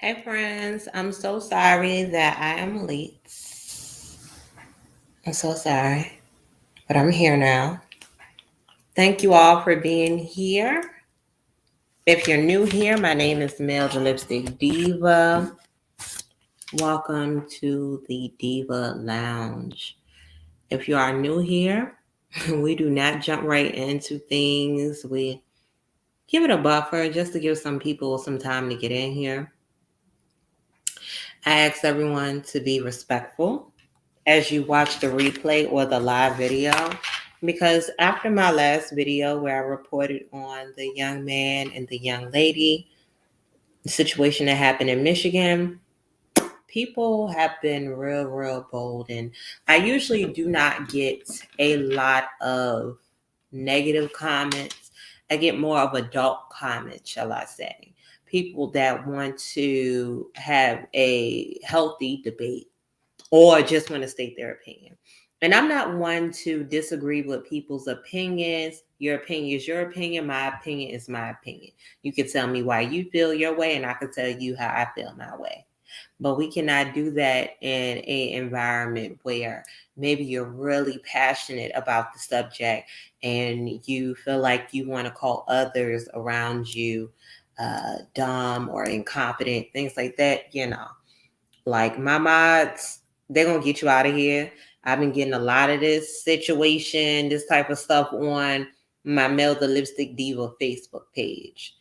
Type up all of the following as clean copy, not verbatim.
Hey friends, I'm so sorry that I am late. I'm so sorry, but I'm here now. Thank you all for being here. If you're new here, my name is Melthelipstickdiva. Welcome to the Diva Lounge. If you are new here, we do not jump right into things. We give it a buffer just to give some people some time to get in here. I ask everyone to be respectful as you watch the replay or the live video, because after my last video where I reported on the young man and the young lady, the situation that happened in Michigan, people have been real bold, and I usually do not get a lot of negative comments. I get more of adult comments, shall I say. People that want to have a healthy debate or just want to state their opinion. And I'm not one to disagree with people's opinions. Your opinion is your opinion. My opinion is my opinion. You can tell me why you feel your way, and I can tell you how I feel my way. But we cannot do that in an environment where maybe you're really passionate about the subject and you feel like you want to call others around you dumb or incompetent, things like that. Like my mods, they're going to get you out of here. I've been getting a lot of this type of stuff on my Melthelipstickdiva Facebook page.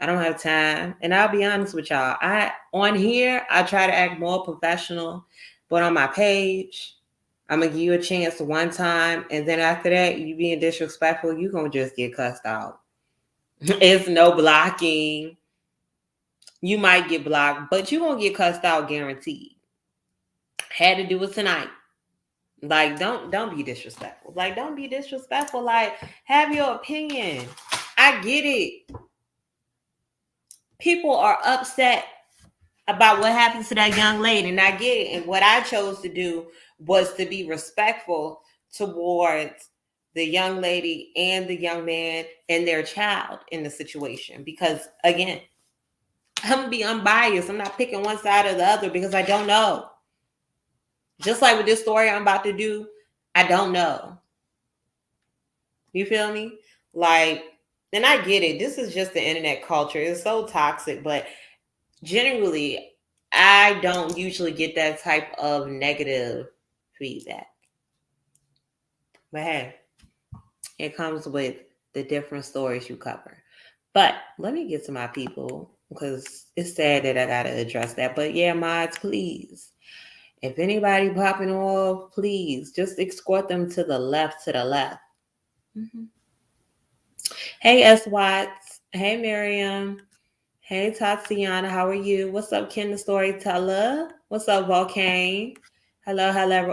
I don't have time. And I'll be honest with y'all. On here, I try to act more professional. But on my page, I'm going to give you a chance one time. And then after that, you being disrespectful, you're going to just get cussed out. It's no blocking. You might get blocked, but you won't get cussed out guaranteed. Had to do it tonight. Like, don't be disrespectful. Like, don't be disrespectful. Like, have your opinion. I get it. People are upset about what happened to that young lady, and I get it. And what I chose to do was to be respectful towards the young lady and the young man and their child in the situation. Because again, I'm gonna be unbiased. I'm not picking one side or the other because I don't know. Just like with this story I'm about to do, I don't know. You feel me? Like, and I get it. This is just the internet culture. It's so toxic, but generally, I don't usually get that type of negative feedback. But hey, it comes with the different stories you cover. But let me get to my people because it's sad that I got to address that. But yeah, mods, please. If anybody popping off, please just escort them to the left, Mm-hmm. Hey, S. Watts. Hey, Miriam. Hey, Tatiana. How are you? What's up, Ken the Storyteller? What's up, Volcane? Hello,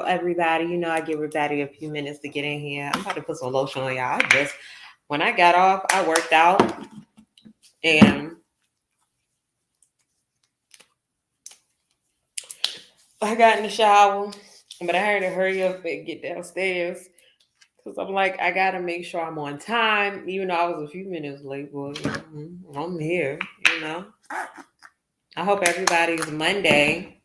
everybody. You know, I give everybody a few minutes to get in here. I'm about to put some lotion on y'all. When I got off, I worked out and I got in the shower, but I had to hurry up and get downstairs. Because I'm like, I got to make sure I'm on time. Even though I was a few minutes late, but I'm here, I hope everybody's Monday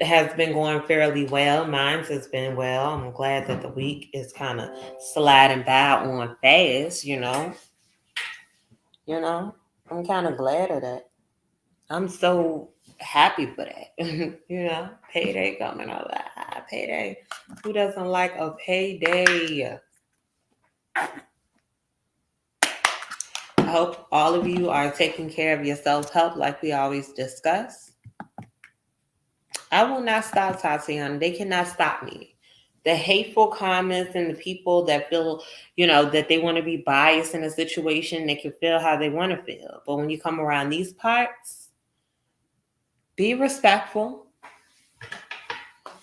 has been going fairly well. Mine has been well. I'm glad that the week is kind of sliding by on fast, I'm kind of glad of that. I'm so happy for that. Payday coming up. Payday. Who doesn't like a payday? I hope all of you are taking care of your self-help like we always discuss. I will not stop, Tatiana. They cannot stop me. The hateful comments and the people that feel, that they want to be biased in a situation, they can feel how they want to feel. But when you come around these parts, be respectful.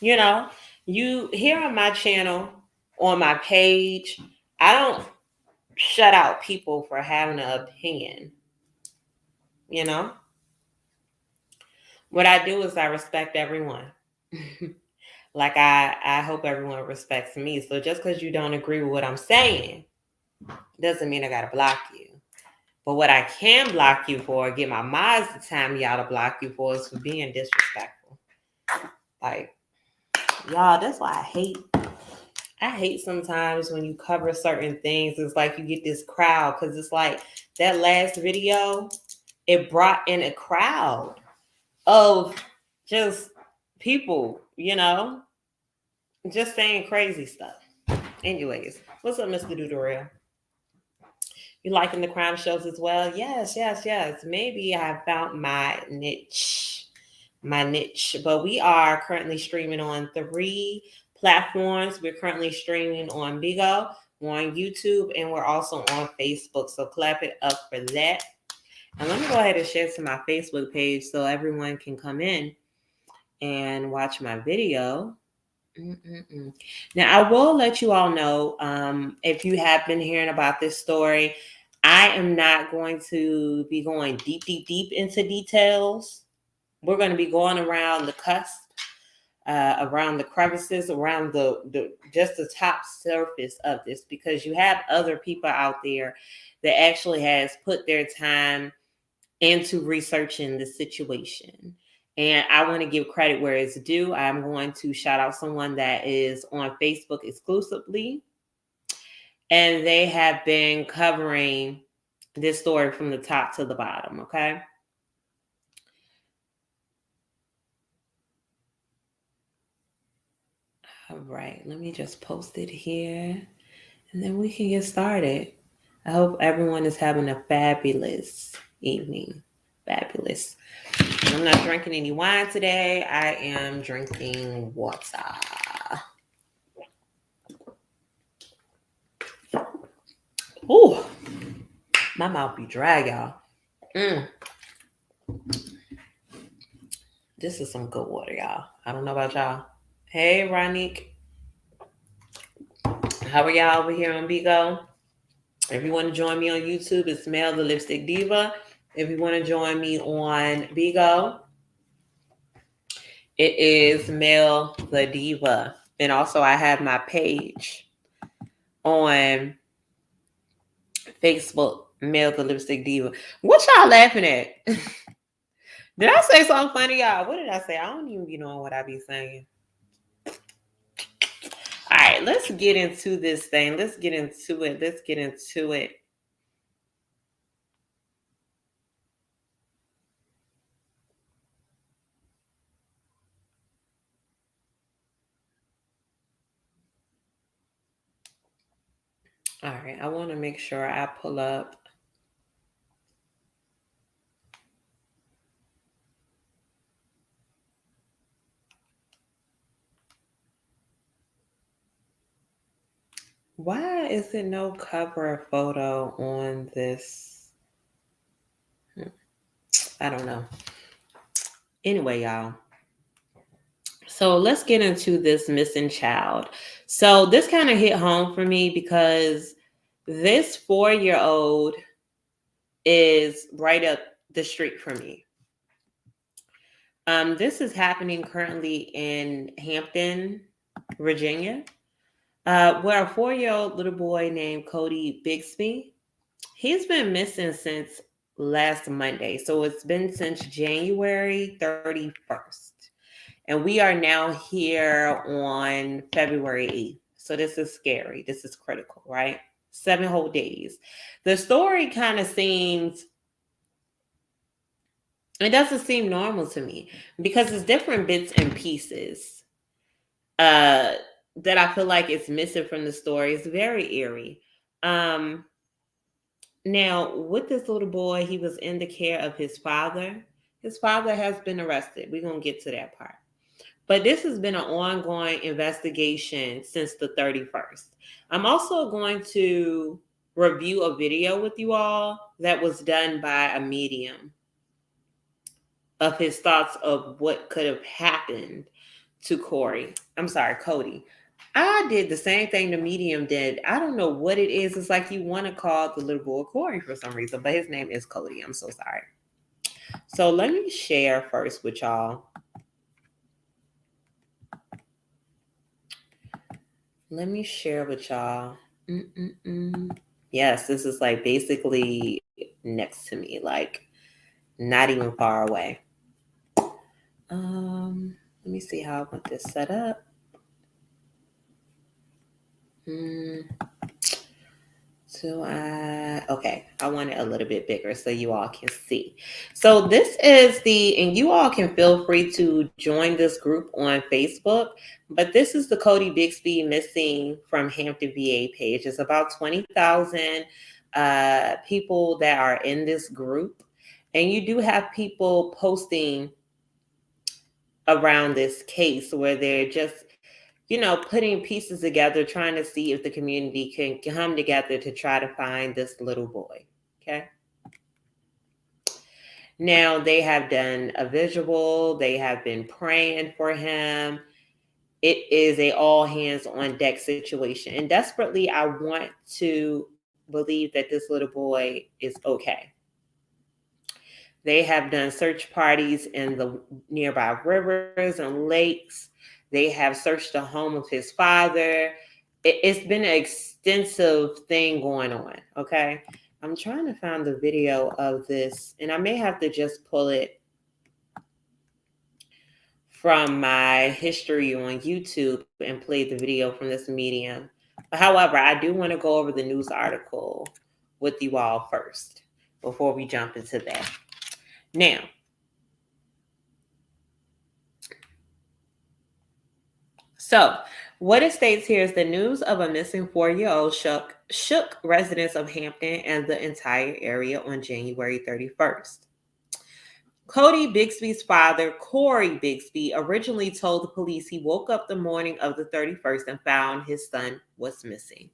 You here on my channel, on my page, I don't shut out people for having an opinion. What I do is I respect everyone. Like I hope everyone respects me. So just because you don't agree with what I'm saying doesn't mean I gotta block you. But what I can block you for, get my mods to time y'all to block you for, is for being disrespectful. Like, y'all, that's why I hate sometimes when you cover certain things. It's like you get this crowd, because it's like that last video, it brought in a crowd of just people, just saying crazy stuff. Anyways, what's up, Mr. Dudorell? You liking the crime shows as well? Yes, yes, yes. Maybe I found my niche. But we are currently streaming on 3 platforms. We're currently streaming on Bigo, we're on YouTube, and we're also on Facebook. So clap it up for that. And let me go ahead and share to my Facebook page so everyone can come in and watch my video. Now, I will let you all know, if you have been hearing about this story, I am not going to be going deep into details. We're going to be going around the cusp, around the crevices, around the just the top surface of this, because you have other people out there that actually has put their time into researching the situation. And I want to give credit where it's due. I'm going to shout out someone that is on Facebook exclusively, and they have been covering this story from the top to the bottom, okay? All right, let me just post it here, and then we can get started. I hope everyone is having a fabulous evening. Fabulous. I'm not drinking any wine today. I am drinking water. Ooh, my mouth be dry, y'all. This is some good water, y'all. I don't know about y'all. Hey, Ronique. How are y'all over here on Bigo? If you want to join me on YouTube, it's Melthelipstickdiva. If you want to join me on Bigo, it is Mellipstickdiva. And also, I have my page on Facebook, Melthelipstickdiva. What y'all laughing at? Did I say something funny, y'all? What did I say? I don't even be knowing what I be saying. All right, let's get into this thing. Let's get into it. All right, I want to make sure I pull up. Why is it no cover photo on this? I don't know. Anyway, y'all. So let's get into this missing child. So this kind of hit home for me because this 4-year-old is right up the street from me. This is happening currently in Hampton, Virginia, where a 4-year-old little boy named Codi Bigsby, he's been missing since last Monday. So it's been since January 31st. And we are now here on February 8th. So this is scary. This is critical, right? 7 whole days. The story kind of seems, it doesn't seem normal to me because it's different bits and pieces that I feel like it's missing from the story. It's very eerie. Now, with this little boy, he was in the care of his father. His father has been arrested. We're going to get to that part. But this has been an ongoing investigation since the 31st. I'm also going to review a video with you all that was done by a medium of his thoughts of what could have happened to Codi. I did the same thing the medium did. I don't know what it is. It's like you want to call the little boy Corey for some reason, but his name is Codi. I'm so sorry. So let me share first with y'all. Let me share with y'all. Yes, this is like basically next to me, like not even far away. Let me see how I want this set up. Okay, I want it a little bit bigger so you all can see. So this is and you all can feel free to join this group on Facebook, but this is the Codi Bigsby Missing from Hampton, VA page. It's about 20,000 people that are in this group. And you do have people posting around this case where they're just putting pieces together, trying to see if the community can come together to try to find this little boy. Okay. Now they have done a visual. They have been praying for him. It is a all hands on deck situation. And desperately, I want to believe that this little boy is okay. They have done search parties in the nearby rivers and lakes. They have searched the home of his father. It's been an extensive thing going on, okay? I'm trying to find the video of this, and I may have to just pull it from my history on YouTube and play the video from this medium. However, I do want to go over the news article with you all first before we jump into that. Now, so what it states here is the news of a missing 4-year-old shook residents of Hampton and the entire area on January 31st. Codi Bigsby's father, Corey Bigsby, originally told the police he woke up the morning of the 31st and found his son was missing.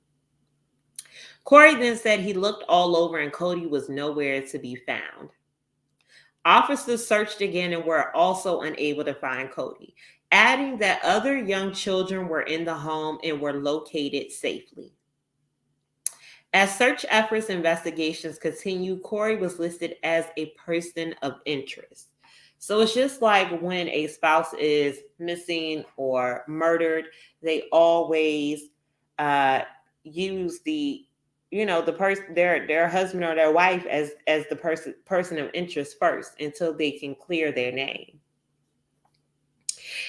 Corey then said he looked all over and Codi was nowhere to be found. Officers searched again and were also unable to find Codi, adding that other young children were in the home and were located safely. As search efforts and investigations continue, Corey was listed as a person of interest. So it's just like when a spouse is missing or murdered, they always use their husband or their wife as the person of interest first until they can clear their name.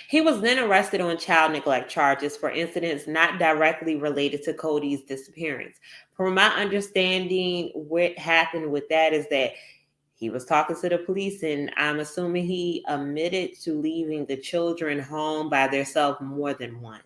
He was then arrested on child neglect charges for incidents not directly related to Codi's disappearance. From my understanding, what happened with that is that he was talking to the police, and I'm assuming he admitted to leaving the children home by themselves more than once.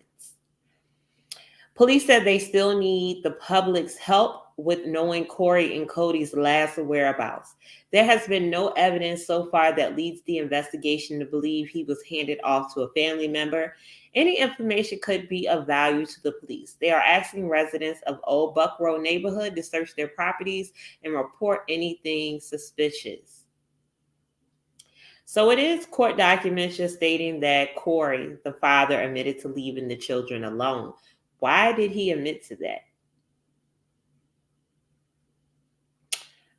Police said they still need the public's help with knowing Corey and Codi's last whereabouts. There has been no evidence so far that leads the investigation to believe he was handed off to a family member. Any information could be of value to the police. They are asking residents of Old Buck Road neighborhood to search their properties and report anything suspicious. So it is court documents just stating that Corey, the father, admitted to leaving the children alone. Why did he admit to that?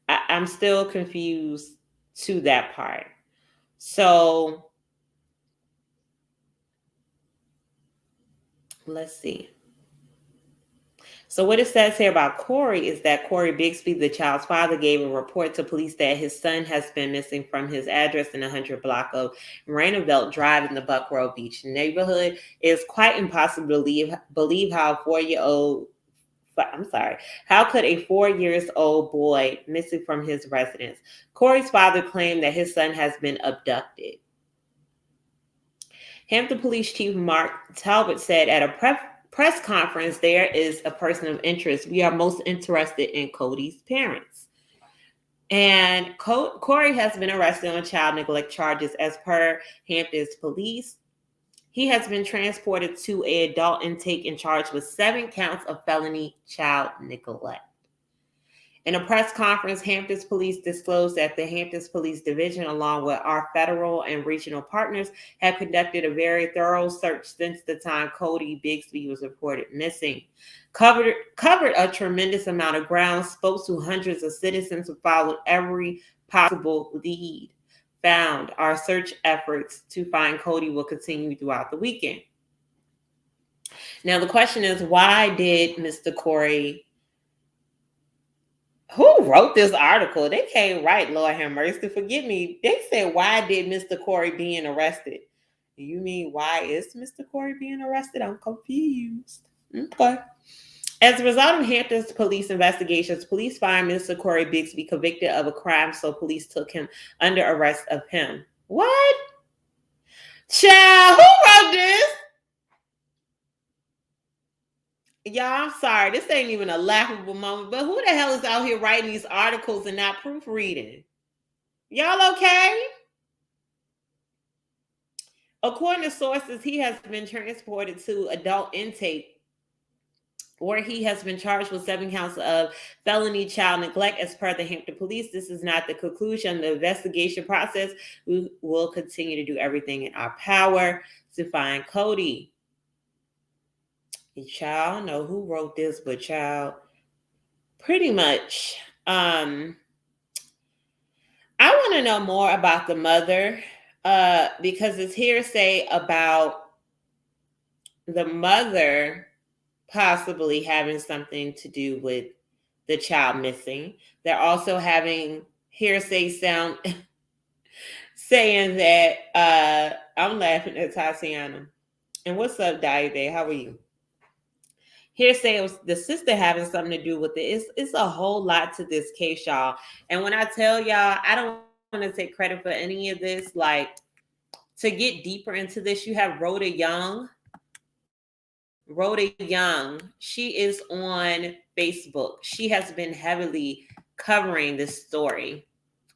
I'm still confused to that part. So let's see. So what it says here about Corey is that Corey Bigsby, the child's father, gave a report to police that his son has been missing from his address in the 100 block of Rainavelt Drive in the Buck Road Beach neighborhood. It is quite impossible to believe how how could a 4-year-old boy missing from his residence? Corey's father claimed that his son has been abducted. Hampton Police Chief Mark Talbot said at a press conference, there is a person of interest. We are most interested in Codi's parents. And Corey has been arrested on child neglect charges as per Hampton's police. He has been transported to an adult intake and charged with 7 counts of felony child neglect. In a press conference, Hampton's police disclosed that the Hampton's Police Division, along with our federal and regional partners, have conducted a very thorough search since the time Codi Bigsby was reported missing. Covered a tremendous amount of ground, spoke to hundreds of citizens who followed every possible lead. Found our search efforts to find Codi will continue throughout the weekend. Now, the question is, why did Mr. Corey Who wrote this article? They can't write, Lord have mercy, forgive me. They said, why did Mr. Corey being arrested? You mean, why is Mr. Corey being arrested? I'm confused. Okay. As a result of Hampton's police investigations, police find Mr. Codi Bigsby convicted of a crime, so police took him under arrest of him. What? Child, who wrote this? Y'all, I'm sorry. This ain't even a laughable moment, but who the hell is out here writing these articles and not proofreading? Y'all okay? According to sources, he has been transported to adult intake where he has been charged with 7 counts of felony child neglect as per the Hampton police. This is not the conclusion of the investigation process. We will continue to do everything in our power to find Codi. Child, I don't know who wrote this, but child, pretty much. I want to know more about the mother because it's hearsay about the mother possibly having something to do with the child missing. They're also having hearsay sound saying that I'm laughing at Tatiana. And what's up, Diabe? How are you? Hearsay was the sister having something to do with it. It's a whole lot to this case, y'all. And when I tell y'all, I don't want to take credit for any of this. Like, to get deeper into this, you have Rhoda Young. Rhoda Young, she is on Facebook. She has been heavily covering this story.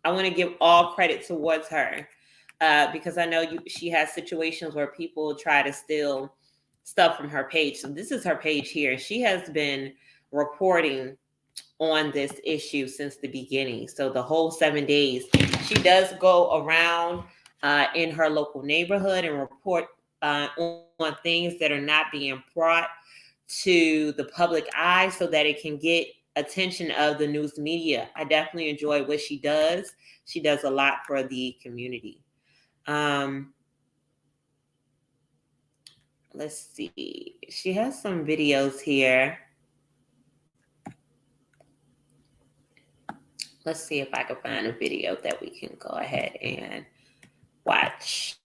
I want to give all credit towards her because I know she has situations where people try to steal stuff from her page. So this is her page here. She has been reporting on this issue since the beginning. So the whole 7 days, she does go around in her local neighborhood and report on things that are not being brought to the public eye so that it can get attention of the news media. I definitely enjoy what she does. She does a lot for the community. Let's see. She has some videos here. Let's see if I can find a video that we can go ahead and watch.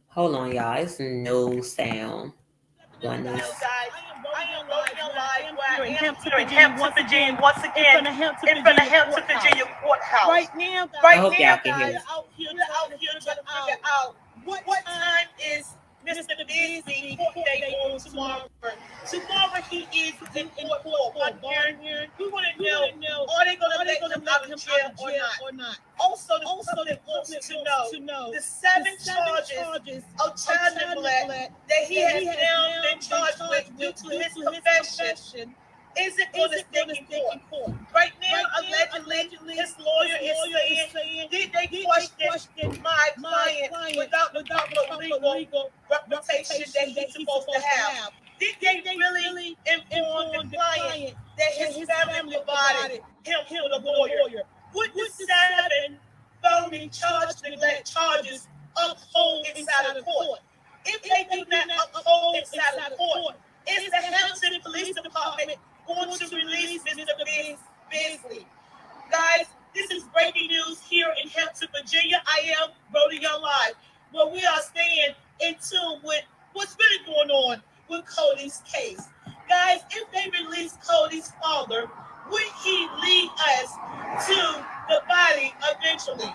Hold on, y'all. It's no sound. One is. I am live in Hampton, Virginia, once again, in front of Hampton, Virginia courthouse. Right now, I hope y'all can hear. We're out here trying to figure out what time is Mr. Bigsby court date on tomorrow. Tomorrow he is in court. We want to know, are they going to let him out of jail or not? Also, the public wants to know the 7 charges of child neglect that he has now been charged with due to his confession. Is it going to stick in court? Right now, allegedly, his lawyer is saying, did they question my client without the legal reputation that he's supposed to have? Did they really inform the client that his family provided him with a lawyer? Would the 7 felony neglect charges uphold inside of court? If they do not uphold inside of court, is the Hampton Police Department going to release Mr. Bigsby? Guys, this is breaking news here in Hampton, Virginia. I am Rhoda Young Live, where we are staying in tune with what's really going on with Codi's case. Guys, if they release Codi's father, would he lead us to the body eventually?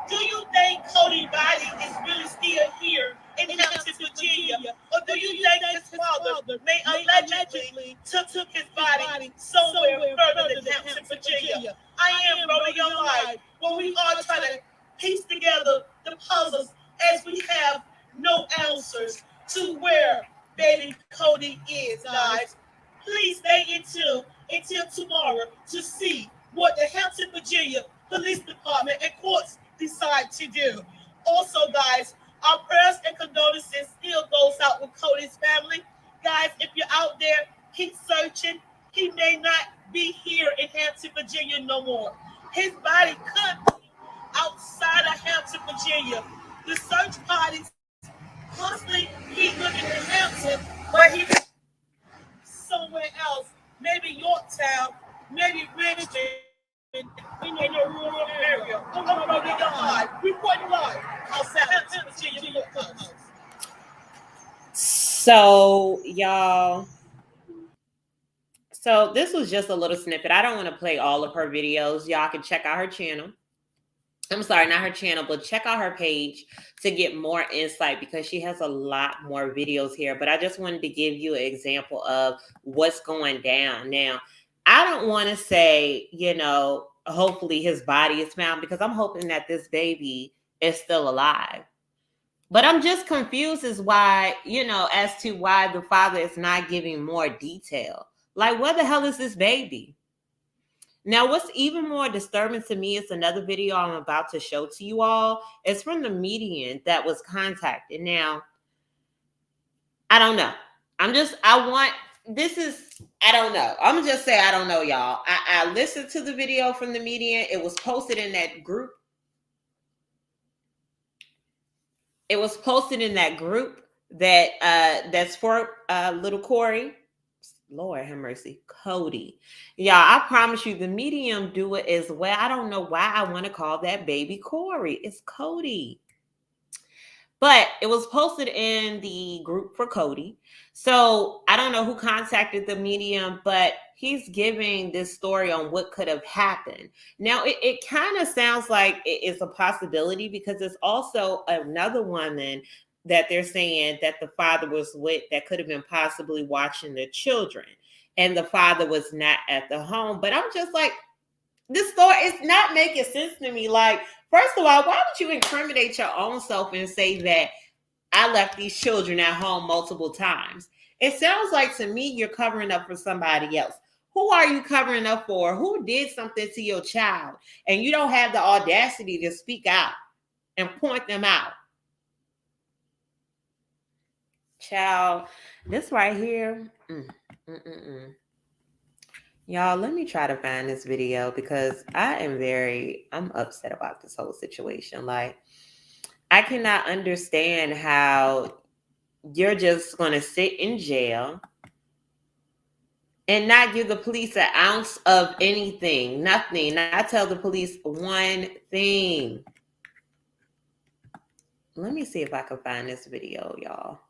Do you think Codi's body is really still here in Hampton, Virginia? Or do you think his father may allegedly took his body somewhere further than Hampton, Virginia? I am Rhoda Young Live, where we are trying to piece together the puzzles as we have no answers to where baby Codi is, guys. Please stay in tune until tomorrow to see what the Hampton, Virginia Police Department and courts decide to do. Also, guys, our prayers and condolences still goes out with Codi's family. Guys, if you're out there, keep searching. He may not be here in Hampton, Virginia no more. His body could be outside of Hampton, Virginia. The search parties constantly keep looking at Hampton, where he somewhere else, maybe Yorktown, maybe Richmond, in your rural area. I'm Brother God. Reporting live outside Hampton Virginia, New York House. So, y'all. So this was just a little snippet. I don't want to play all of her videos. Y'all can check out her channel. I'm sorry, not her channel, but check out her page to get more insight because she has a lot more videos here. But I just wanted to give you an example of what's going down. Now, I don't want to say, hopefully his body is found because I'm hoping that this baby is still alive. But I'm just confused as to why the father is not giving more detail. Like, where the hell is this baby? Now, what's even more disturbing to me is another video I'm about to show to you all. It's from the median that was contacted. Now, I don't know. I don't know. I'm going to just say I don't know, y'all. I listened to the video from the median. It was posted in that group. That's for little Corey. Lord have mercy, Codi. Y'all, I promise you, the medium do it as well. I don't know why I want to call that baby Corey. It's Codi. But it was posted in the group for Codi. So I don't know who contacted the medium, but he's giving this story on what could have happened. Now, it kind of sounds like it's a possibility because there's also another woman that they're saying that the father was with that could have been possibly watching the children. And the father was not at the home. But I'm just like, this story is not making sense to me. Like, first of all, why would you incriminate your own self and say that I left these children at home multiple times? It sounds like to me you're covering up for somebody else. Who are you covering up for? Who did something to your child? And you don't have the audacity to speak out and point them out. Child, this right here. Y'all, let me try to find this video because I'm upset about this whole situation. Like, I cannot understand how you're just going to sit in jail and not give the police an ounce of anything, nothing, not tell the police one thing. Let me see if I can find this video, y'all.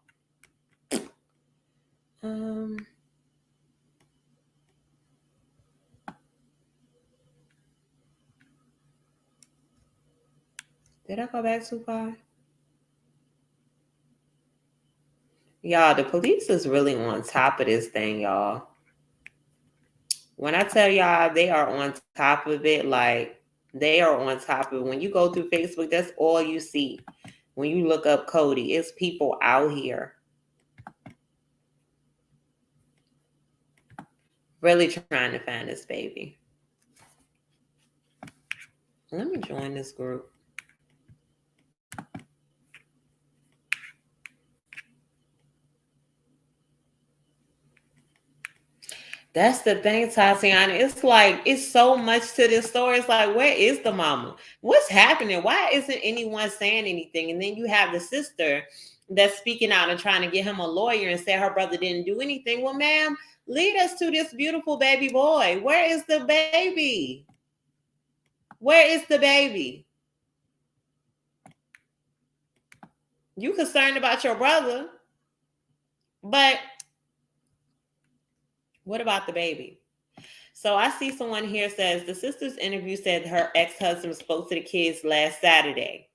Did I go back too far? Y'all, the police is really on top of this thing, y'all. When I tell y'all they are on top of it, like they are on top of it. When you go through Facebook, that's all you see. When you look up Codi, it's people out here really trying to find this baby. Let me join this group. That's the thing, Tatiana. It's like, it's so much to this story. It's like, where is the mama? What's happening? Why isn't anyone saying anything? And then you have the sister that's speaking out and trying to get him a lawyer and say her brother didn't do anything. Well, ma'am, lead us to this beautiful baby boy. Where is the baby? Where is the baby? You concerned about your brother, but what about the baby? So I see someone here says the sister's interview said her ex-husband spoke to the kids last Saturday.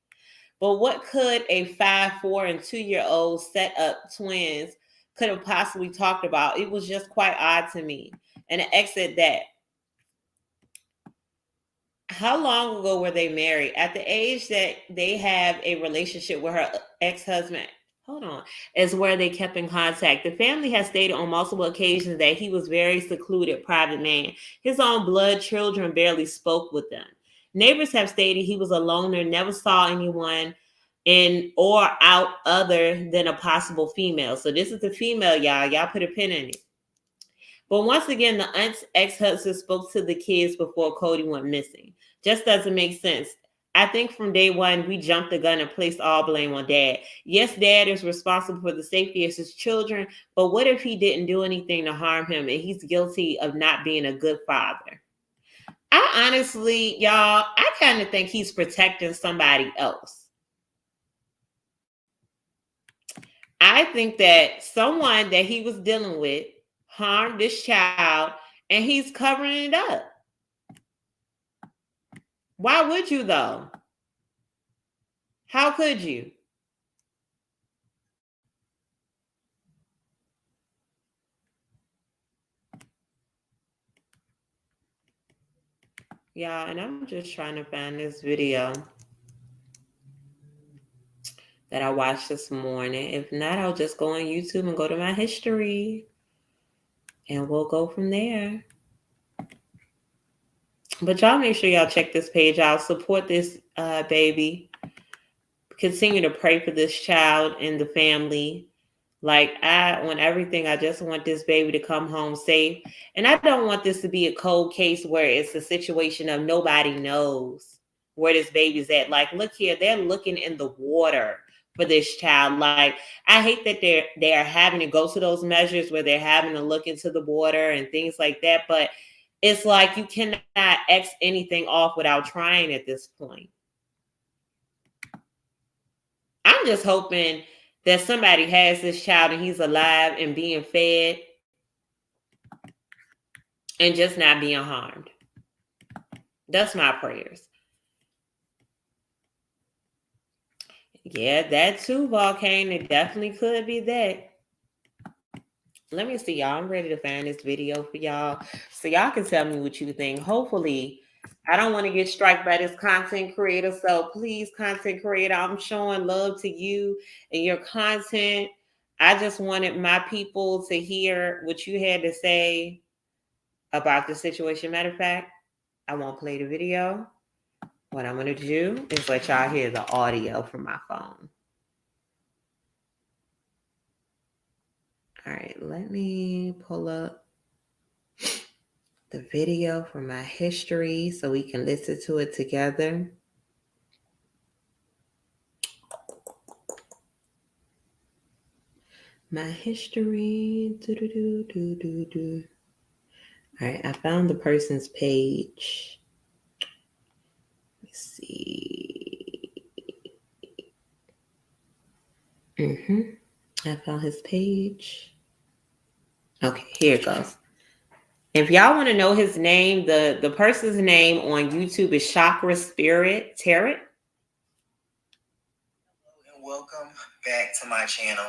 But what could a 5, 4, and 2-year-old set up twins could have possibly talked about? It was just quite odd to me. And the ex said that. How long ago were they married? At the age that they have a relationship with her ex-husband, is where they kept in contact. The family has stated on multiple occasions that he was very secluded, private man. His own blood children barely spoke with them. Neighbors have stated he was a loner, never saw anyone in or out other than a possible female. So this is the female, y'all. Y'all put a pin in it. But once again, the aunt's ex-husband spoke to the kids before Codi went missing. Just doesn't make sense. I think from day one, we jumped the gun and placed all blame on dad. Yes, dad is responsible for the safety of his children, but what if he didn't do anything to harm him and he's guilty of not being a good father? I honestly, y'all, I kind of think he's protecting somebody else. I think that someone that he was dealing with harmed this child and he's covering it up. Why would you though? How could you? Yeah, and I'm just trying to find this video that I watched this morning. If not, I'll just go on YouTube and go to my history and we'll go from there. But y'all make sure y'all check this page out. Support this baby. Continue to pray for this child and the family. Like, I want everything. I just want this baby to come home safe. And I don't want this to be a cold case where it's a situation of nobody knows where this baby's at. Like, look here, they're looking in the water for this child. Like, I hate that they're having to go to those measures where they're having to look into the water and things like that. But it's like you cannot X anything off without trying at this point. I'm just hoping that somebody has this child and he's alive and being fed and just not being harmed. That's my prayers. Yeah, that too, Volcano. It definitely could be that. Let me see, y'all. I'm ready to find this video for y'all so y'all can tell me what you think. Hopefully, I don't want to get struck by this content creator. So please, content creator, I'm showing love to you and your content. I just wanted my people to hear what you had to say about the situation. Matter of fact, I won't play the video. What I'm going to do is let y'all hear the audio from my phone. All right, let me pull up the video from my history so we can listen to it together. My history. All right, I found the person's page. Let's see. I found his page. Okay, here it goes. If y'all want to know his name, the person's name on YouTube is Chakra Spirit Tarot. Hello and welcome back to my channel.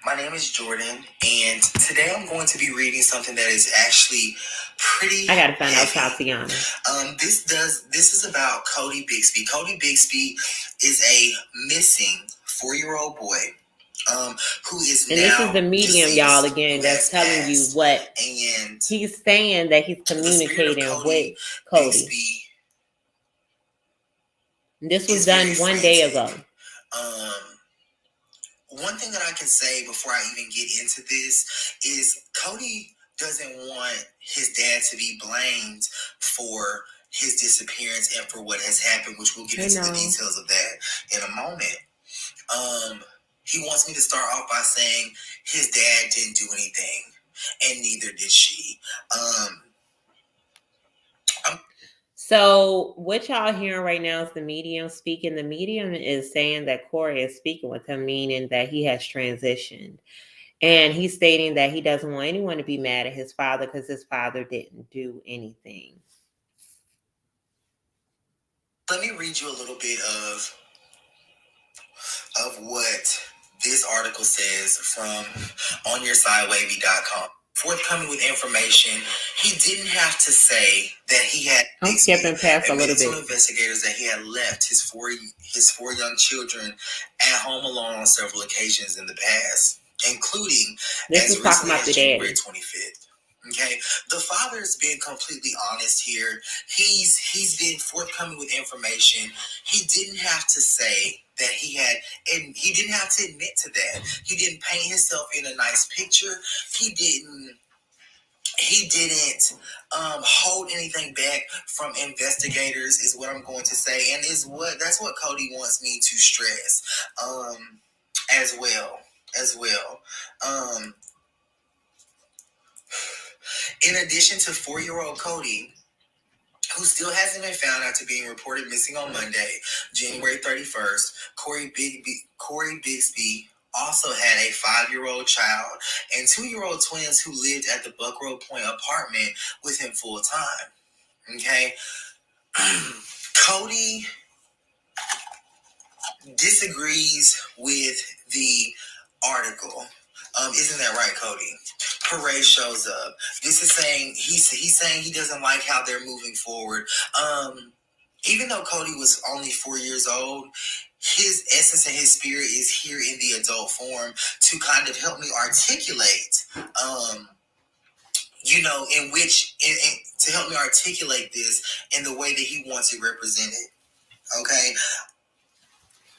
My name is Jordan, and today I'm going to be reading something that is actually pretty. I gotta find out heavy. Tatiana. This is about Codi Bigsby. Codi Bigsby is a missing 4-year-old boy. Who is and now this is the medium, deceased, y'all, again, that's telling you what and he's saying, that he's communicating with Codi. Bigsby, This was done one day ago. One thing that I can say before I even get into this is Codi doesn't want his dad to be blamed for his disappearance and for what has happened, which we'll get into the details of that in a moment. He wants me to start off by saying his dad didn't do anything, and neither did she. So what y'all hearing right now is the medium speaking. The medium is saying that Corey is speaking with him, meaning that he has transitioned. And he's stating that he doesn't want anyone to be mad at his father because his father didn't do anything. Let me read you a little bit of what this article says from onyoursidewavy.com. Forthcoming with information, he didn't have to say that he had. I'm skipping past a little bit. Investigators that he had left his four young children at home alone on several occasions in the past, including this is talking about the January 25th. Okay, the father's been completely honest here. He's been forthcoming with information. He didn't have to say that he had, and he didn't have to admit to that. He didn't paint himself in a nice picture. He didn't he didn't hold anything back from investigators, is what I'm going to say, and that's what Codi wants me to stress as well. In addition to 4-year-old Codi, who still hasn't been found after being reported missing on Monday, January 31st, Codi Bigsby also had a 5-year-old child and 2-year-old twins who lived at the Buckrow Point apartment with him full time. Okay? Codi disagrees with the article. Isn't that right, Codi? Parade shows up. This is saying he's saying he doesn't like how they're moving forward. Even though Codi was only 4 years old, his essence and his spirit is here in the adult form to kind of help me articulate, to help me articulate this in the way that he wants it represented. Okay.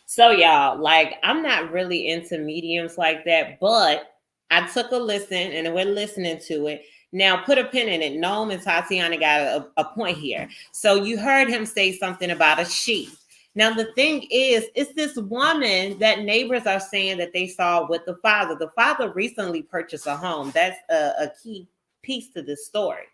So y'all, like, I'm not really into mediums like that, but I took a listen and we're listening to it. Now, put a pin in it. Noam and Tatiana got a point here. So you heard him say something about a she. Now, the thing is, it's this woman that neighbors are saying that they saw with the father. The father recently purchased a home. That's a key piece to this story.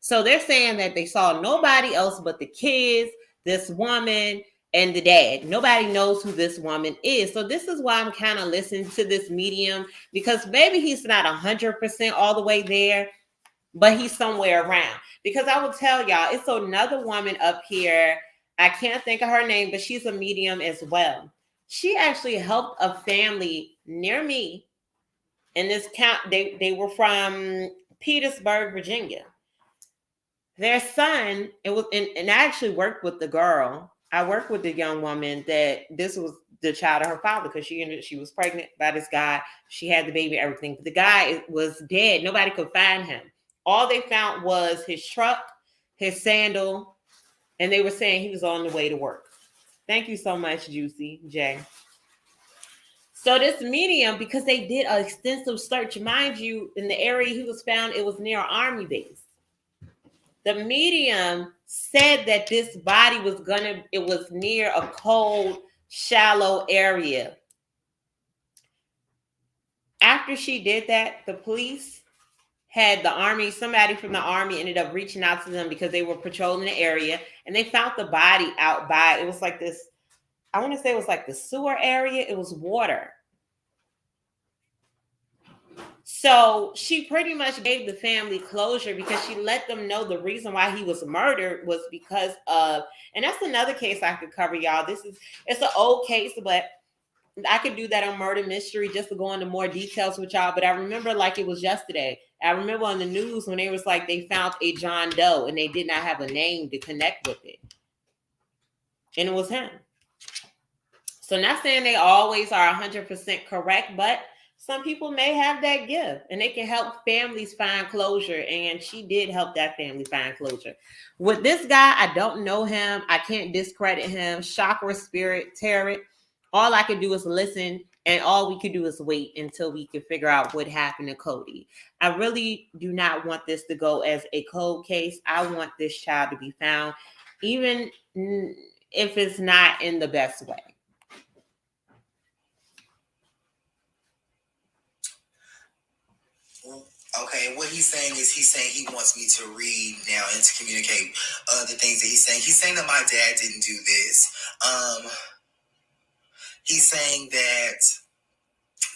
So they're saying that they saw nobody else but the kids, this woman, and the dad. Nobody knows who this woman is. So this is why I'm kind of listening to this medium, because maybe he's not 100% all the way there, but he's somewhere around. Because I will tell y'all, it's another woman up here. I can't think of her name, but she's a medium as well. She actually helped a family near me in this count. They were from Petersburg, Virginia. Their son, and I actually worked with the girl. I worked with the young woman that this was the child of her father, because she was pregnant by this guy. She had the baby, everything. But the guy was dead. Nobody could find him. All they found was his truck, his sandal, and they were saying he was on the way to work. Thank you so much, Juicy Jay. So this medium, because they did an extensive search, mind you, in the area he was found, it was near an army base. The medium said that this body it was near a cold, shallow area. After she did that, the police had somebody from the army ended up reaching out to them because they were patrolling the area, and they found the body out by, it was like this, I want to say it was like the sewer area. It was water. So she pretty much gave the family closure, because she let them know the reason why he was murdered was because of, and that's another case I could cover, y'all. It's an old case, but I could do that on Murder Mystery just to go into more details with y'all. But I remember like it was yesterday. I remember on the news when they was like, they found a John Doe and they did not have a name to connect with it. And it was him. So not saying they always are 100% correct, but some people may have that gift and they can help families find closure. And she did help that family find closure. With this guy, I don't know him. I can't discredit him. Chakra, spirit, tarot. All I can do is listen, and all we can do is wait until we can figure out what happened to Codi. I really do not want this to go as a cold case. I want this child to be found, even if it's not in the best way. Okay, what he's saying he wants me to read now and to communicate the things that he's saying. He's saying that my dad didn't do this. He's saying that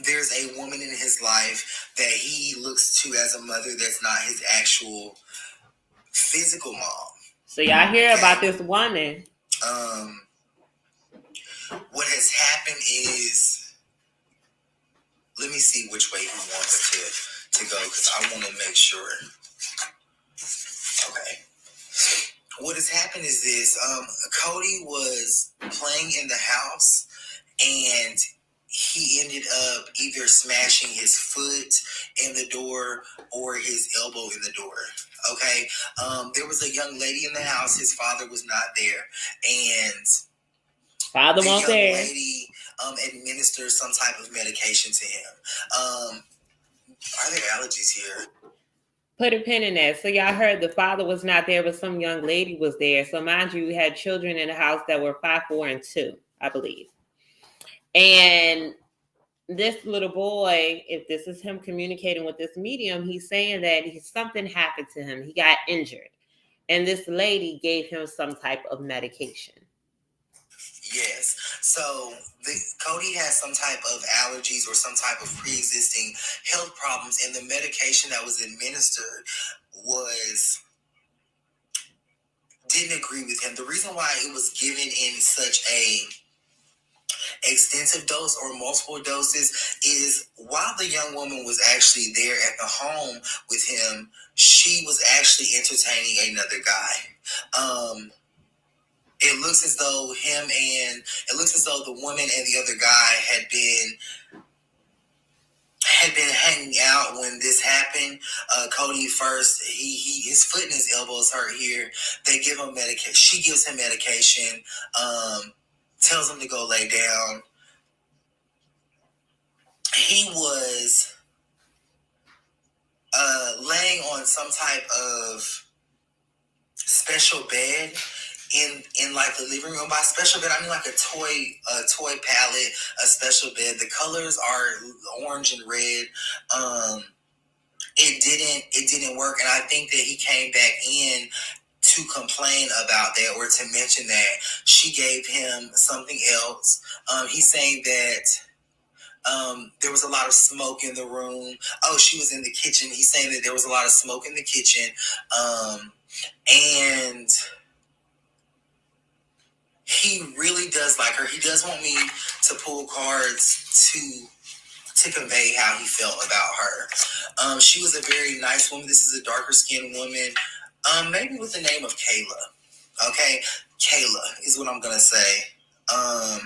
there's a woman in his life that he looks to as a mother that's not his actual physical mom. So y'all hear about this woman. What has happened is, let me see which way he wants to go, because I want to make sure. Okay. What has happened is this. Codi was playing in the house, and he ended up either smashing his foot in the door or his elbow in the door. Okay. There was a young lady in the house. His father was not there. And father the won't young there. lady administered some type of medication to him. Are there allergies here? Put a pin in that. So y'all heard the father was not there, but some young lady was there. So mind you, we had children in the house that were 5, 4, and 2, I believe. And this little boy, if this is him communicating with this medium, he's saying that something happened to him. He got injured. And this lady gave him some type of medication. Yes. So Codi has some type of allergies or some type of pre-existing health problems, and the medication that was administered didn't agree with him. The reason why it was given in such a extensive dose or multiple doses is while the young woman was actually there at the home with him, she was actually entertaining another guy. It looks as though the woman and the other guy had been hanging out when this happened. Codi first, his foot and his elbows hurt here. They give him medication. She gives him medication. Tells him to go lay down. He was laying on some type of special bed in like the living room. By special bed, I mean like a toy pallet, a special bed. The colors are orange and red. It didn't work, and I think that he came back in to complain about that or to mention that she gave him something else. He's saying that there was a lot of smoke in the room. Oh, she was in the kitchen. He's saying that there was a lot of smoke in the kitchen. And he really does like her. He does want me to pull cards to convey how he felt about her. She was a very nice woman. This is a darker skinned woman. Maybe with the name of Kayla. Okay? Kayla is what I'm going to say. I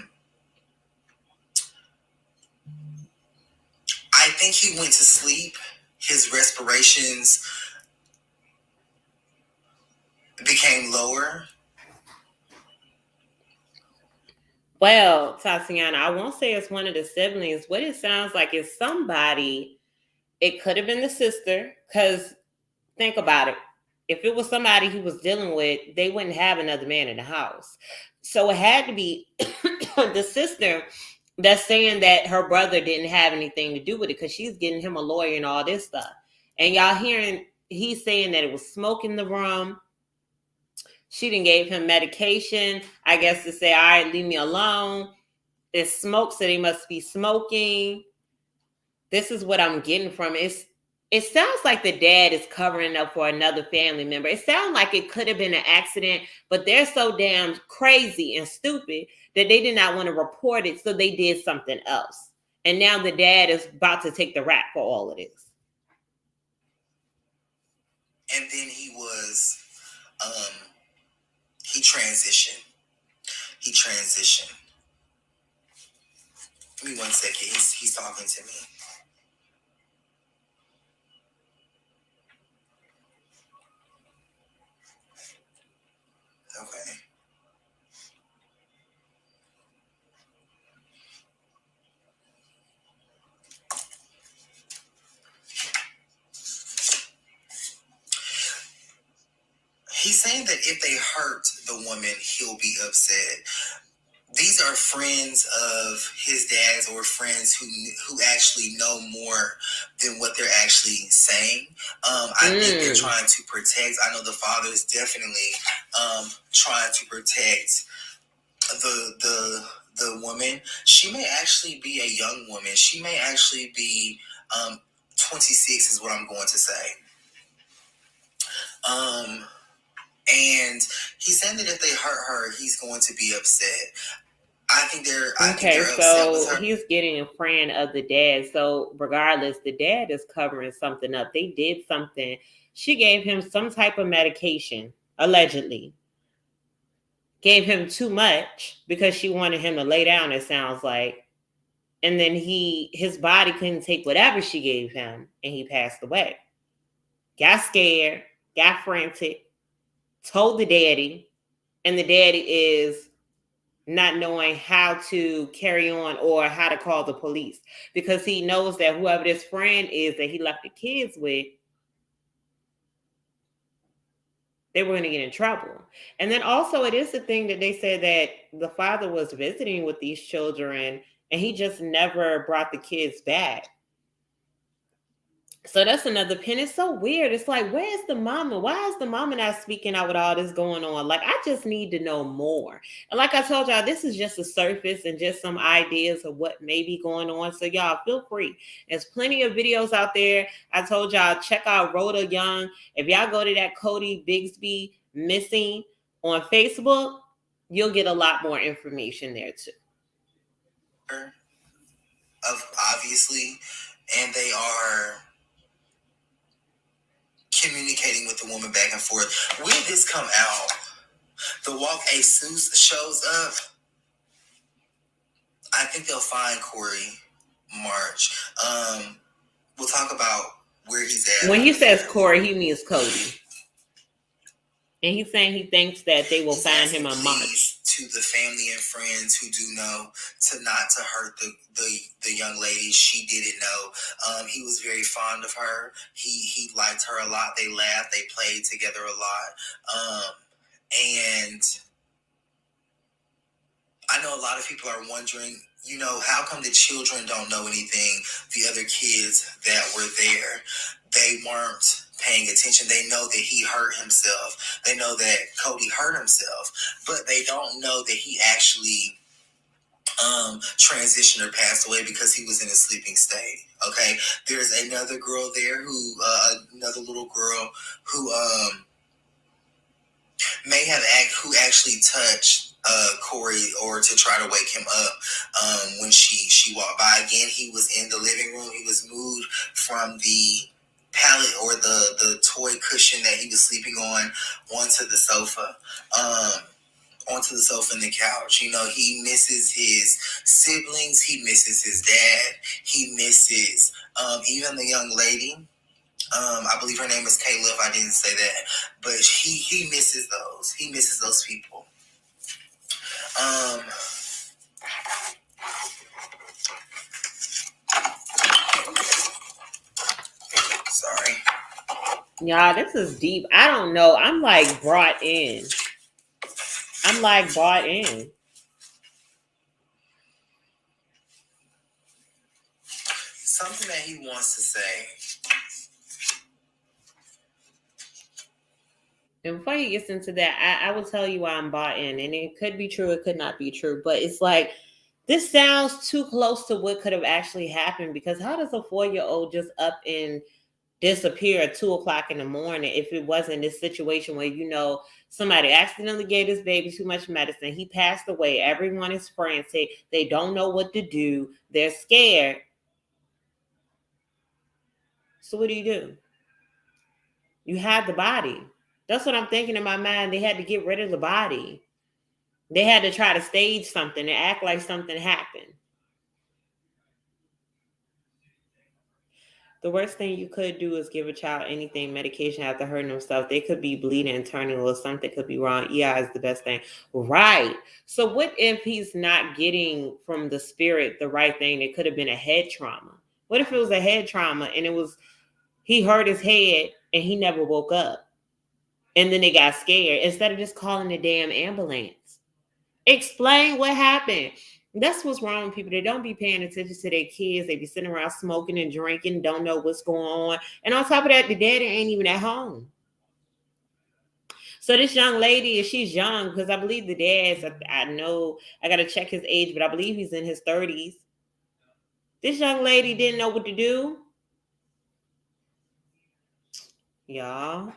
think he went to sleep. His respirations became lower. Well, Tatiana, I won't say it's one of the siblings. What it sounds like is somebody. It could have been the sister, because think about it. If it was somebody he was dealing with, they wouldn't have another man in the house. So it had to be the sister that's saying that her brother didn't have anything to do with it, because she's getting him a lawyer and all this stuff. And y'all hearing he's saying that it was smoke in the room. She didn't gave him medication, I guess, to say, all right, leave me alone. It's smoke, so they must be smoking. This is what I'm getting from it. It sounds like the dad is covering up for another family member. It sounds like it could have been an accident, but they're so damn crazy and stupid that they did not want to report it, so they did something else. And now the dad is about to take the rap for all of this. And then he was, he transitioned. Give me 1 second. He's talking to me. Okay. He's saying that if they hurt the woman, he'll be upset. These are friends of his dad's or friends who actually know more than what they're actually saying. I think they're trying to protect. I know the father is definitely trying to protect the woman. She may actually be a young woman. She may actually be 26 is what I'm going to say. And he's saying that if they hurt her, he's going to be upset. I think they're upset with her. He's getting a friend of the dad. So regardless, the dad is covering something up. They did something. She gave him some type of medication, allegedly. Gave him too much because she wanted him to lay down, it sounds like. And then his body couldn't take whatever she gave him, and he passed away. Got scared, got frantic, told the daddy, and the daddy is not knowing how to carry on or how to call the police, because he knows that whoever this friend is that he left the kids with they were going to get in trouble. And then also, it is the thing that they said that the father was visiting with these children and he just never brought the kids back. So that's another pin. It's so weird. It's like, where's the mama? Why is the mama not speaking out with all this going on? Like, I just need to know more. And like I told y'all, this is just a surface and just some ideas of what may be going on. So y'all feel free. There's plenty of videos out there. I told y'all, check out Rhoda Young. If y'all go to that Codi Bigsby Missing on Facebook, you'll get a lot more information there too. Obviously, and they are communicating with the woman back and forth. When this come out, the Walk ASUS shows up, I think they'll find Corey March. We'll talk about where he's at. When he says Corey, he means Codi. And he's saying he thinks that they will find him on March. To the family and friends who do know not to hurt the young lady. She didn't know. He was very fond of her. He liked her a lot. They laughed. They played together a lot. And I know a lot of people are wondering, how come the children don't know anything? The other kids that were there, they weren't paying attention. They know that he hurt himself. They know that Codi hurt himself, but they don't know that he actually transitioned or passed away because he was in a sleeping state. Okay, there's another girl there another little girl who who actually touched Corey or to try to wake him up when she walked by. Again, he was in the living room. He was moved from the pallet or the toy cushion that he was sleeping on onto the sofa. Onto the sofa and the couch. He misses his siblings. He misses his dad. He misses even the young lady. I believe her name is Kayla, if I didn't say that. But he misses those. He misses those people. Sorry. Y'all, this is deep. I don't know. I'm like brought in. Something that he wants to say. And before he gets into that, I will tell you why I'm bought in. And it could be true, it could not be true. But it's like, this sounds too close to what could have actually happened. Because how does a 4-year-old just up and disappear at 2:00 in the morning if it wasn't this situation where, somebody accidentally gave this baby too much medicine. He passed away. Everyone is frantic. They don't know what to do. They're scared. So what do? You hide the body. That's what I'm thinking in my mind. They had to get rid of the body. They had to try to stage something and act like something happened. The worst thing you could do is give a child anything, medication after hurting themselves. They could be bleeding internally or something could be wrong. EI is the best thing. Right. So what if he's not getting from the spirit the right thing? It could have been a head trauma. What if it was a head trauma and he hurt his head and he never woke up? And then they got scared instead of just calling the damn ambulance. Explain what happened. That's what's wrong with people. They don't be paying attention to their kids. They be sitting around smoking and drinking, don't know what's going on. And on top of that, the daddy ain't even at home. So this young lady, she's young because I believe the dad's, I know, I got to check his age, but I believe he's in his 30s. This young lady didn't know what to do. Y'all.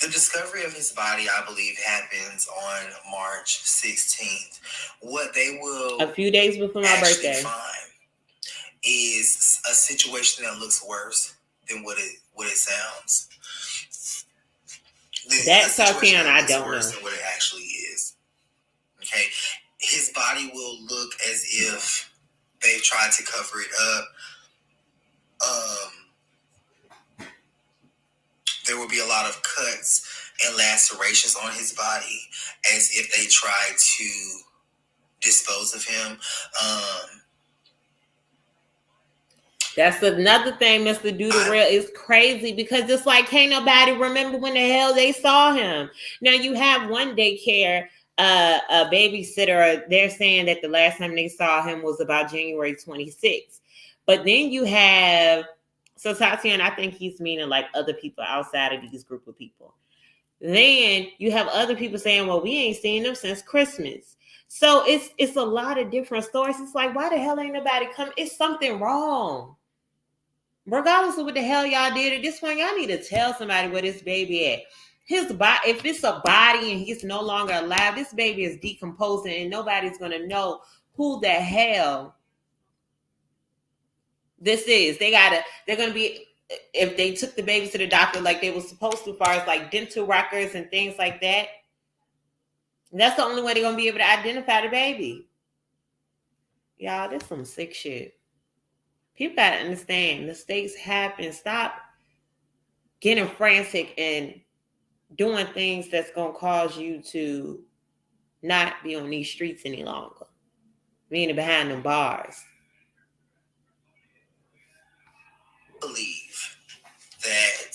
The discovery of his body, I believe, happens on March 16th. What they will a few days before my birthday find is a situation that looks worse than what it sounds. That's Tatiana, I don't know. Worse than what it actually is. Okay, his body will look as if they tried to cover it up. There will be a lot of cuts and lacerations on his body as if they tried to dispose of him. That's another thing, Mr. Do the Real is crazy because it's like can't nobody remember when the hell they saw him. Now you have one daycare, a babysitter. They're saying that the last time they saw him was about January 26th. But then you have Tatiana, I think he's meaning like other people outside of these group of people. Then you have other people saying, "Well, we ain't seen them since Christmas." So it's a lot of different stories. It's like, why the hell ain't nobody come? It's something wrong. Regardless of what the hell y'all did at this point, y'all need to tell somebody where this baby at. His body, if it's a body and he's no longer alive, this baby is decomposing and nobody's gonna know who the hell this is. They're gonna be, if they took the baby to the doctor like they were supposed to, as far as like dental records and things like that. That's the only way they're gonna be able to identify the baby. Y'all, this some sick shit. People gotta understand mistakes happen. Stop getting frantic and doing things that's going to cause you to not be on these streets any longer. Being behind them bars. I believe that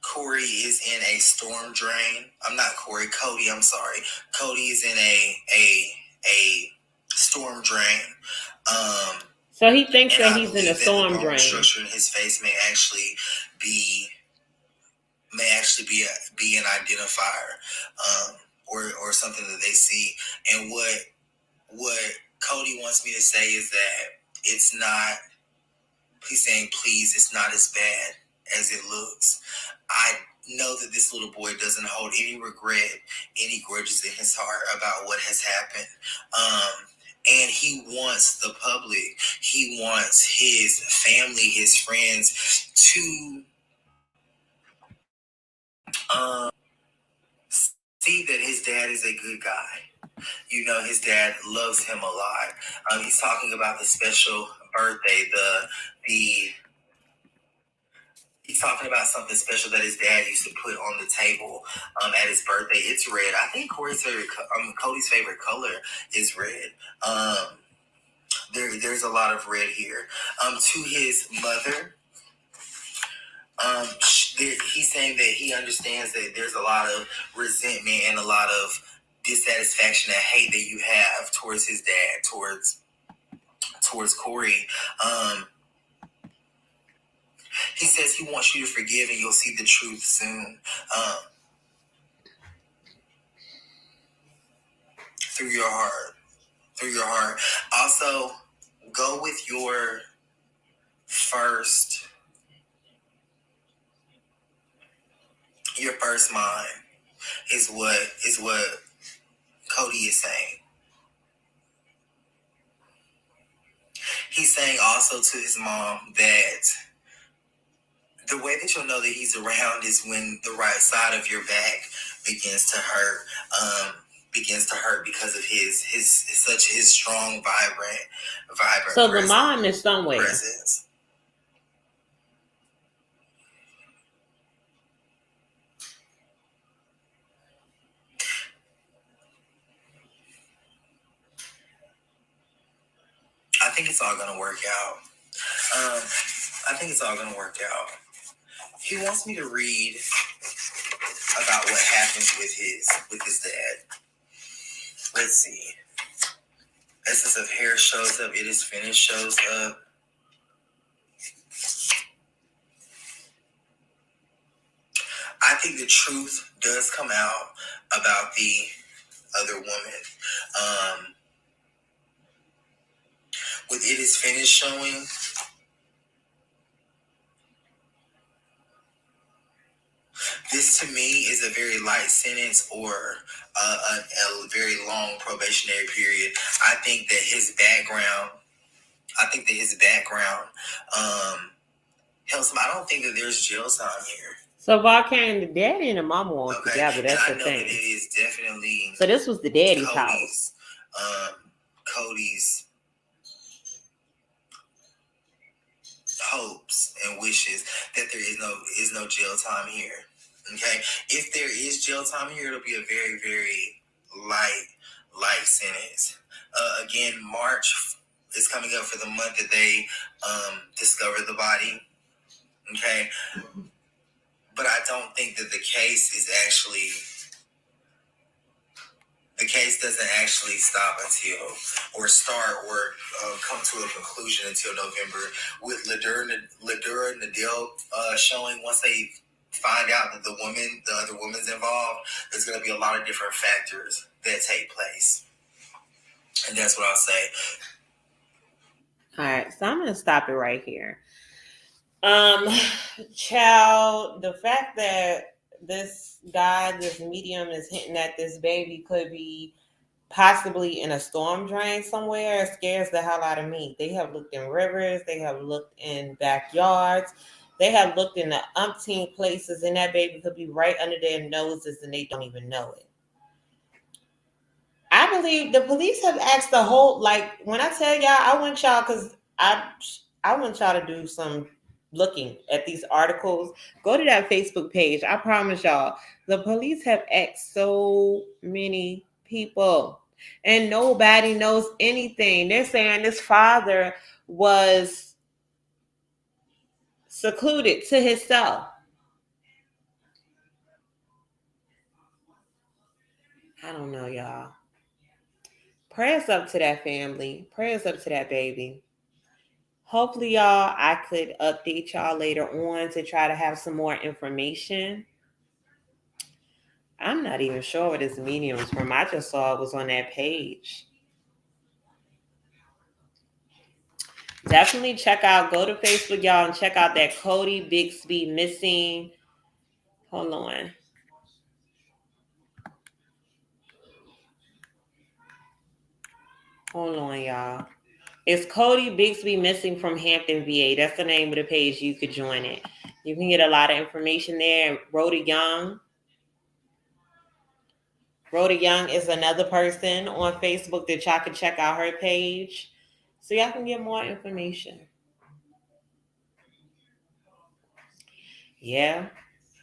Corey is in a storm drain. I'm not Corey, Codi, I'm sorry. Codi is in a storm drain. So he thinks that he's in a storm drain. Structure in his face may actually be an identifier, or something that they see. And what Codi wants me to say is that it's not. He's saying, please, it's not as bad as it looks. I know that this little boy doesn't hold any regret, any grudges in his heart about what has happened. And he wants the public, he wants his family, his friends to see that his dad is a good guy. You know, his dad loves him a lot. He's talking about the special birthday, he's talking about something special that his dad used to put on the table at his birthday. It's red. I think Codi's favorite color is red. There's a lot of red here. To his mother, he's saying that he understands that there's a lot of resentment and a lot of dissatisfaction and hate that you have towards his dad, towards Corey. He says he wants you to forgive and you'll see the truth soon. Through your heart. Also, go with your first mind is what Codi is saying. He's saying also to his mom that the way that you'll know that he's around is when the right side of your back begins to hurt because of his strong, vibrant. So the mom is somewhere. Presence. I think it's all gonna work out. He wants me to read about what happens with his dad. Let's see. Essence of Hair shows up. It is Finished shows up. I think the truth does come out about the other woman. With It Is Finished showing, this to me is a very light sentence or a very long probationary period. I think that his background helps him. I don't think that there's jail time here. So why can't the daddy and the mama work together? That's the thing. That it is definitely. So this was the daddy's house. Codi's hopes and wishes that there is no jail time here. Okay, if there is jail time here, it'll be a very, very light sentence. Again, March is coming up for the month that they discovered the body. Okay, but I don't think that the case doesn't actually stop until or start or come to a conclusion until November, with Ladura Nadil showing. Once they find out that the other woman's involved, there's going to be a lot of different factors that take place, and that's what I'll say. All right, so I'm gonna stop it right here. Child, the fact that this guy, this medium, is hinting that this baby could be possibly in a storm drain somewhere scares the hell out of me. They have looked in rivers, they have looked in backyards, they have looked in the umpteen places, and that baby could be right under their noses and they don't even know it. I believe the police have asked the whole, like, when I tell y'all, I want y'all, because I want y'all to do some looking at these articles. Go to that Facebook page. I promise y'all, the police have asked so many people and nobody knows anything. They're saying this father was secluded to himself. I don't know, y'all. Prayers up to that family. Prayers up to that baby. Hopefully, y'all, I could update y'all later on to try to have some more information. I'm not even sure what this medium is from. I just saw it was on that page. Definitely go to Facebook, y'all, and check out that Codi Bigsby Missing. Hold on. Hold on, y'all. It's Codi Bigsby Missing from Hampton, VA. That's the name of the page. You could join it. You can get a lot of information there. Rhoda Young is another person on Facebook that y'all can check out her page so y'all can get more information. Yeah.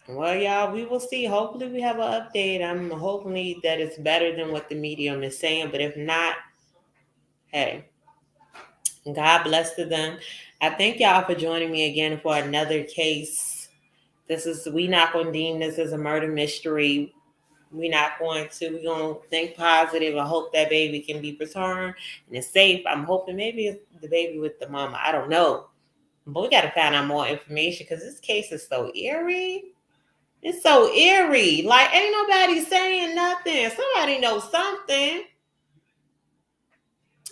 Well, y'all, we will see. Hopefully we have an update. I'm hopefully that it's better than what the medium is saying. But if not, hey, God bless to them. I thank y'all for joining me again for another case. We not going to deem this as a murder mystery. We're going to think positive. I hope that baby can be returned and it's safe. I'm hoping maybe it's the baby with the mama. I don't know. But we got to find out more information because this case is so eerie. It's so eerie. Like, ain't nobody saying nothing. Somebody knows something.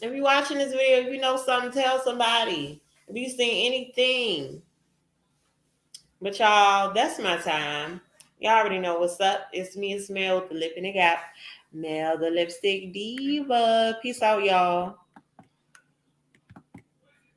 If you're watching this video, if you know something, tell somebody. If you seen anything. But y'all, that's my time. Y'all already know what's up. It's me, it's Mel with the Lip in the Gap. Mel, the Lipstick Diva. Peace out, y'all.